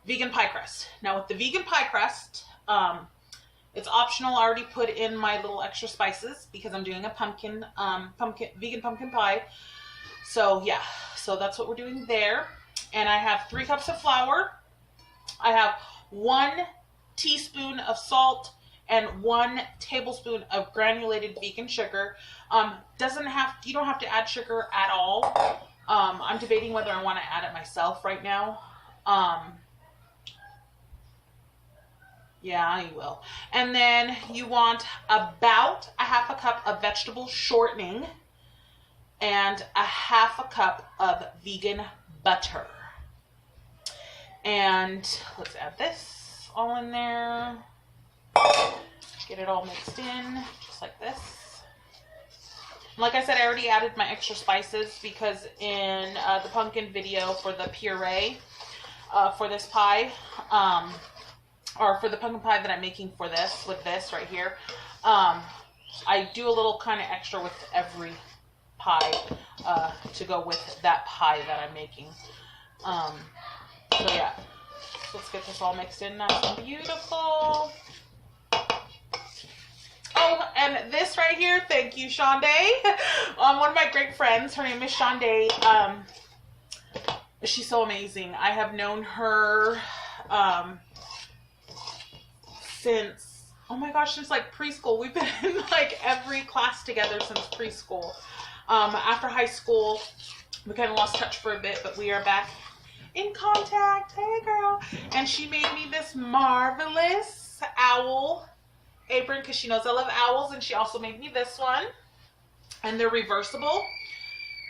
vegan pie crust. Now with the vegan pie crust, it's optional. I already put in my little extra spices because I'm doing a vegan pumpkin pie. So yeah, so that's what we're doing there. And I have 3 cups of flour. I have 1 teaspoon of salt and 1 tablespoon of granulated vegan sugar. You don't have to add sugar at all. I'm debating whether I want to add it myself right now. Yeah, you will. And then you want about a half a cup of vegetable shortening and a half a cup of vegan butter. And let's add this all in there. Get it all mixed in, just like this. Like I said, I already added my extra spices because in the pumpkin video for the puree for this pie, or for the pumpkin pie that I'm making for this, with this right here, I do a little kind of extra with every pie to go with that pie that I'm making. So yeah, let's get this all mixed in nice and beautiful. Oh, and this right here, thank you, Shonda. One of my great friends, her name is Shonda. She's so amazing. I have known her since, oh my gosh, since like preschool. We've been in like every class together since preschool. After high school, we kind of lost touch for a bit, but we are back in contact. Hey girl. And she made me this marvelous owl apron because she knows I love owls, and she also made me this one, and they're reversible,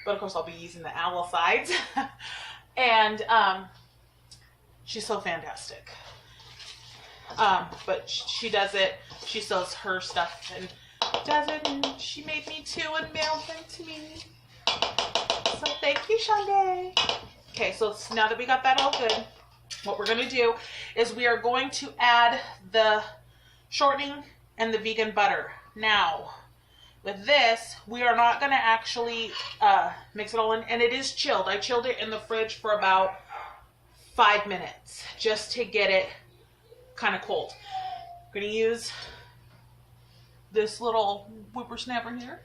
but of course I'll be using the owl sides. And she's so fantastic. But she does it, she sells her stuff and does it, and she made me 2 and mailed them to me. So thank you, Shonda. Okay, so now that we got that all good, what we're going to do is we are going to add the shortening and the vegan butter. Now, with this, we are not going to actually mix it all in, and it is chilled. I chilled it in the fridge for about 5 minutes just to get it kind of cold. We're going to use this little whippersnapper here,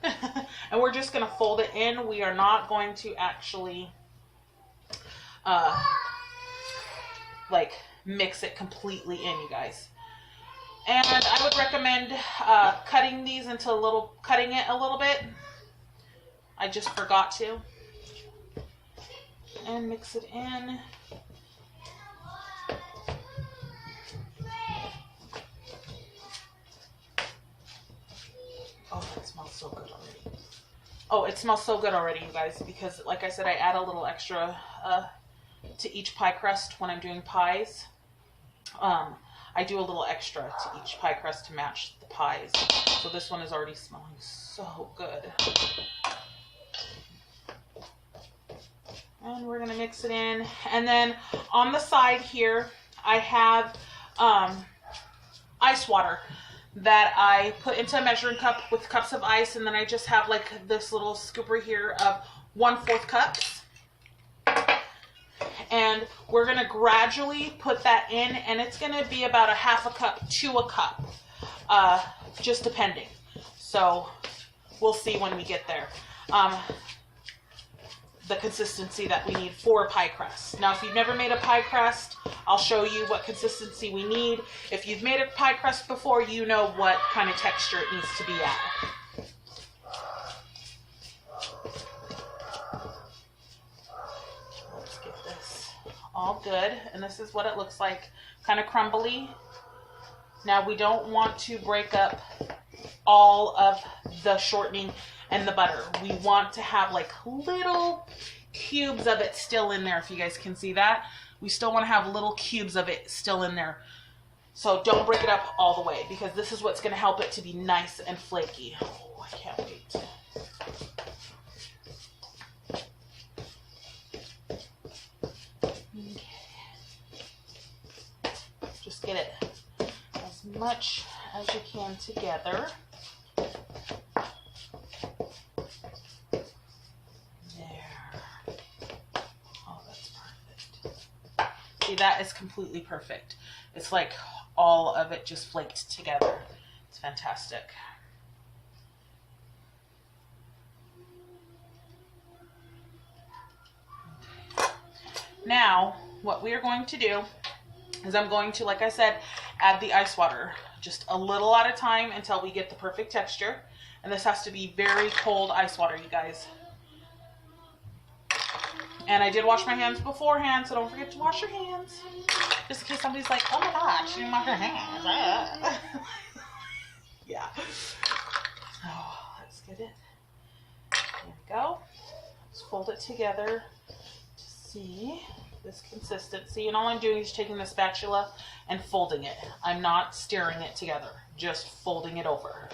and we're just going to fold it in. We are not going to actually like mix it completely in, you guys. And I would recommend cutting these into cutting it a little bit. I just forgot to. And mix it in. Oh, it smells so good already. Oh, it smells so good already, you guys, because like I said, I add a little extra to each pie crust when I'm doing pies. I do a little extra to each pie crust to match the pies. So this one is already smelling so good. And we're going to mix it in. And then on the side here, I have ice water that I put into a measuring cup with cups of ice. And then I just have like this little scooper here of 1/4 cups. And we're going to gradually put that in, and it's going to be about a half a cup to a cup, just depending. So we'll see when we get there. The consistency that we need for a pie crust. Now, if you've never made a pie crust, I'll show you what consistency we need. If you've made a pie crust before, you know what kind of texture it needs to be at. All good, and this is what it looks like, kind of crumbly. Now we don't want to break up all of the shortening and the butter. We want to have like little cubes of it still in there, if you guys can see that. We still want to have little cubes of it still in there. So don't break it up all the way, because this is what's going to help it to be nice and flaky. Oh, I can't wait. Just get it as much as you can together. There. Oh, that's perfect. See, that is completely perfect. It's like all of it just flaked together. It's fantastic. Now, what we are going to do is I'm going to, like I said, add the ice water just a little at a time until we get the perfect texture. And this has to be very cold ice water, you guys. And I did wash my hands beforehand, so don't forget to wash your hands. Just in case somebody's like, oh my gosh, she didn't wash her hands. Yeah. So, let's get it. There we go. Let's fold it together to see this consistency. And all I'm doing is taking the spatula and folding it. I'm not stirring it together, just folding it over.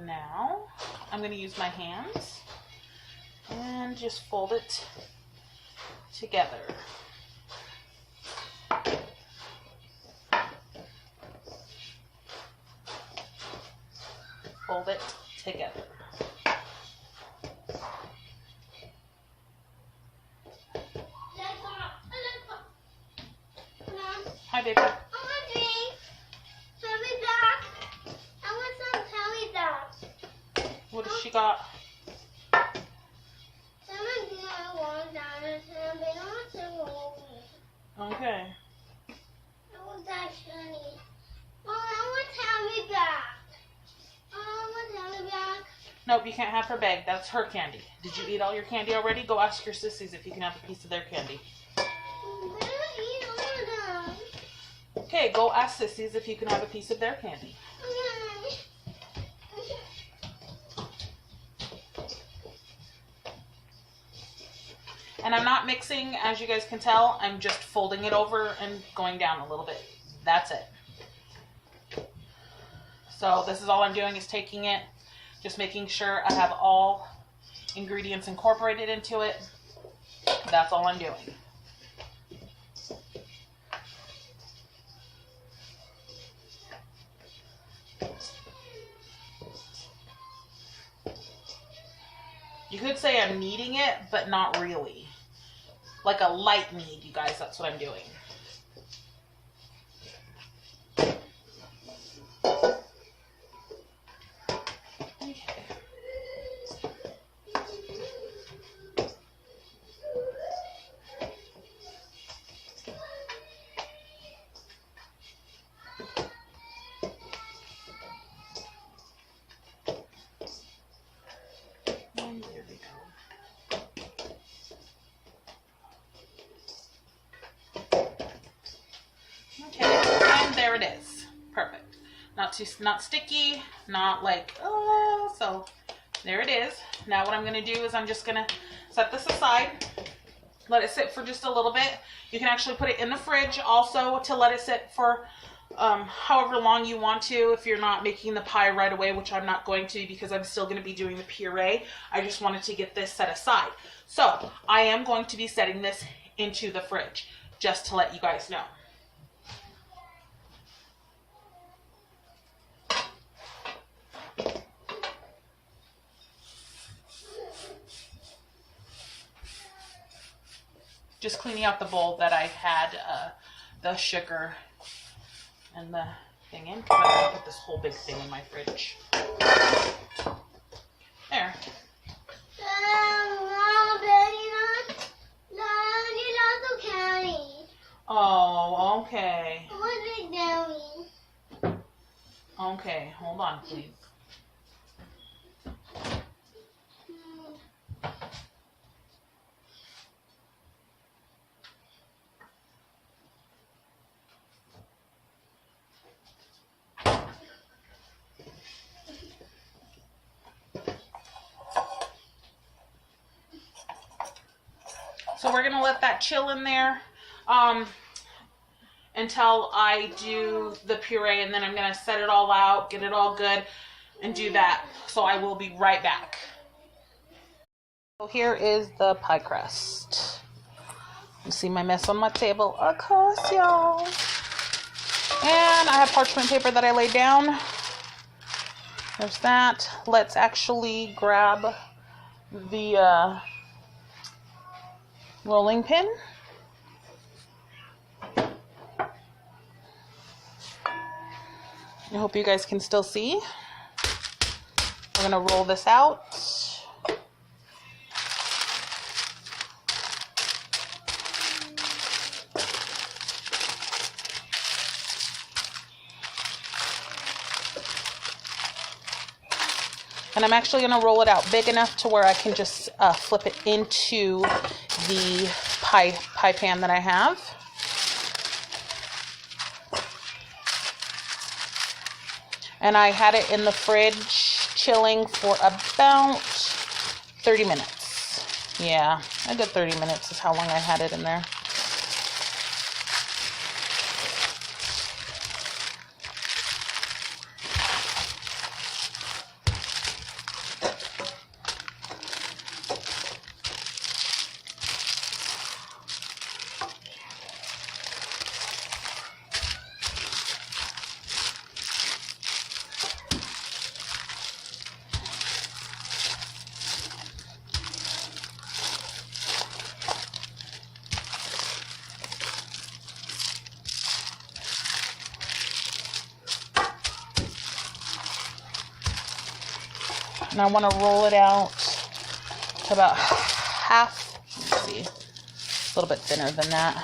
Now, I'm going to use my hands and just fold it together. Fold it together. Hi, baby. What has she got? Okay. Nope, you can't have her bag. That's her candy. Did you eat all your candy already? Go ask your sissies if you can have a piece of their candy. Okay, go ask sissies if you can have a piece of their candy. And I'm not mixing, as you guys can tell. I'm just folding it over and going down a little bit. That's it. So this is all I'm doing is taking it, just making sure I have all ingredients incorporated into it. That's all I'm doing. You could say I'm kneading it, but not really. Like a light knead, you guys, that's what I'm doing. There it is. Perfect. Not sticky, not like, oh, so there it is. Now what I'm going to do is I'm just going to set this aside, let it sit for just a little bit. You can actually put it in the fridge also to let it sit for however long you want to if you're not making the pie right away, which I'm not going to because I'm still going to be doing the puree. I just wanted to get this set aside. So I am going to be setting this into the fridge just to let you guys know. Just cleaning out the bowl that I had the sugar and the thing in, because I'm going to put this whole big thing in my fridge. There. Oh, okay. Okay, hold on, please. So we're going to let that chill in there until I do the puree, and then I'm going to set it all out, get it all good, and do that. So I will be right back. So here is the pie crust. You see my mess on my table, of course, y'all. And I have parchment paper that I laid down. There's that. Let's actually grab the rolling pin. I hope you guys can still see. We're going to roll this out. And I'm actually going to roll it out big enough to where I can just flip it into the pie pan that I have. And I had it in the fridge chilling for about 30 minutes. Yeah, a good 30 minutes is how long I had it in there. And I want to roll it out to about half, let's see, a little bit thinner than that.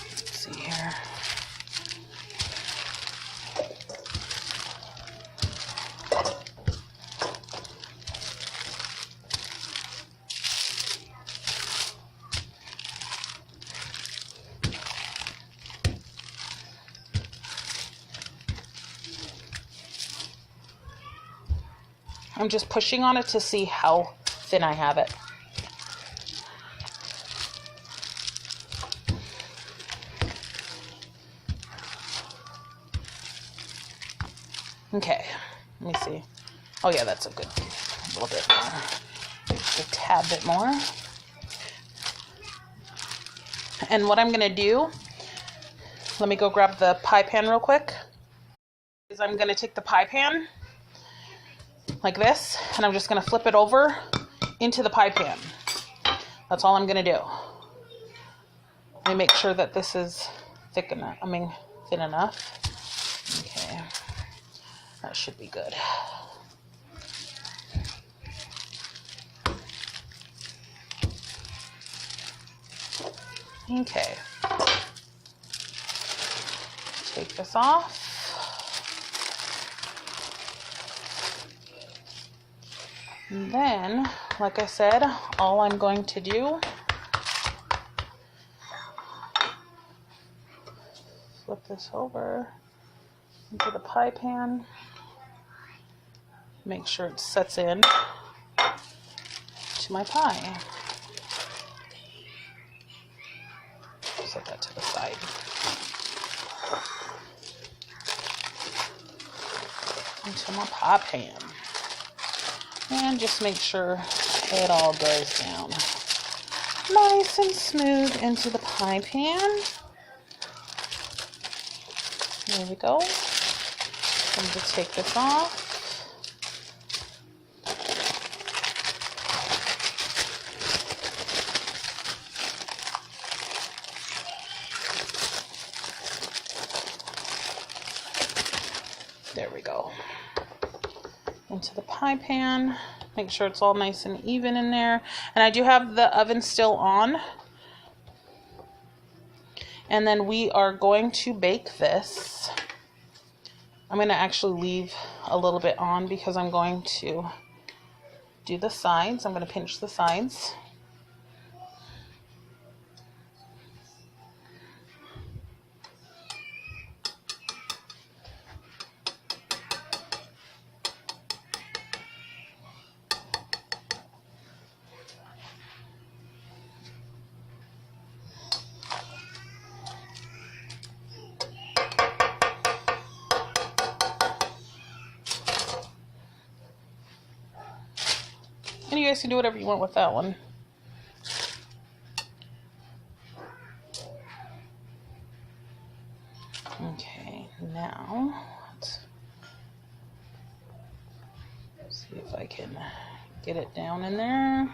Let's see here. I'm just pushing on it to see how thin I have it. Okay, let me see. Oh yeah, that's a good little bit more. Just a tad bit more. And what I'm gonna do, let me go grab the pie pan real quick, is I'm gonna take the pie pan like this, and I'm just gonna flip it over into the pie pan. That's all I'm gonna do. Let me make sure that this is thick enough, thin enough. Okay, that should be good. Okay, take this off. And then, like I said, all I'm going to do, flip this over into the pie pan, make sure it sets in to my pie. Set that to the side. Into my pie pan. And just make sure it all goes down nice and smooth into the pie pan. There we go. I'm going to take this off. There we go. Into the pie pan. Make sure it's all nice and even in there. And I do have the oven still on. And then we are going to bake this. I'm going to actually leave a little bit on because I'm going to do the sides. I'm going to pinch the sides. guys can do whatever you want with that one. Okay, now let's see if I can get it down in there.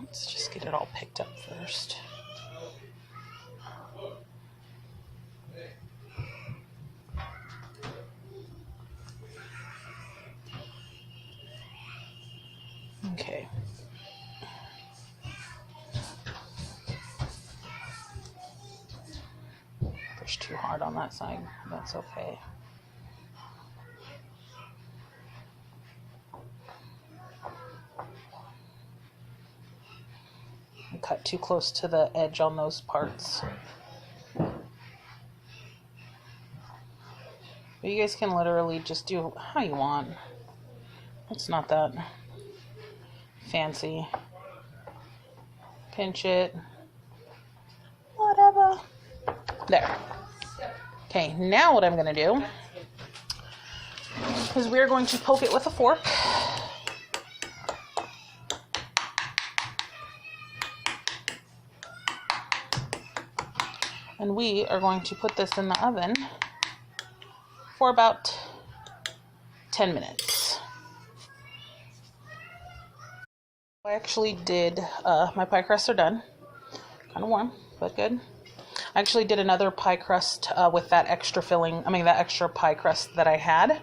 Let's just get it all picked up first. Okay. Push too hard on that side. That's okay. Cut too close to the edge on those parts. But you guys can literally just do how you want. It's not that fancy. Pinch it. Whatever. There. Okay, now what I'm going to do is we're going to poke it with a fork. And we are going to put this in the oven for about 10 minutes. I actually did, my pie crusts are done. Kind of warm, but good. I actually did another pie crust with that extra filling, that extra pie crust that I had.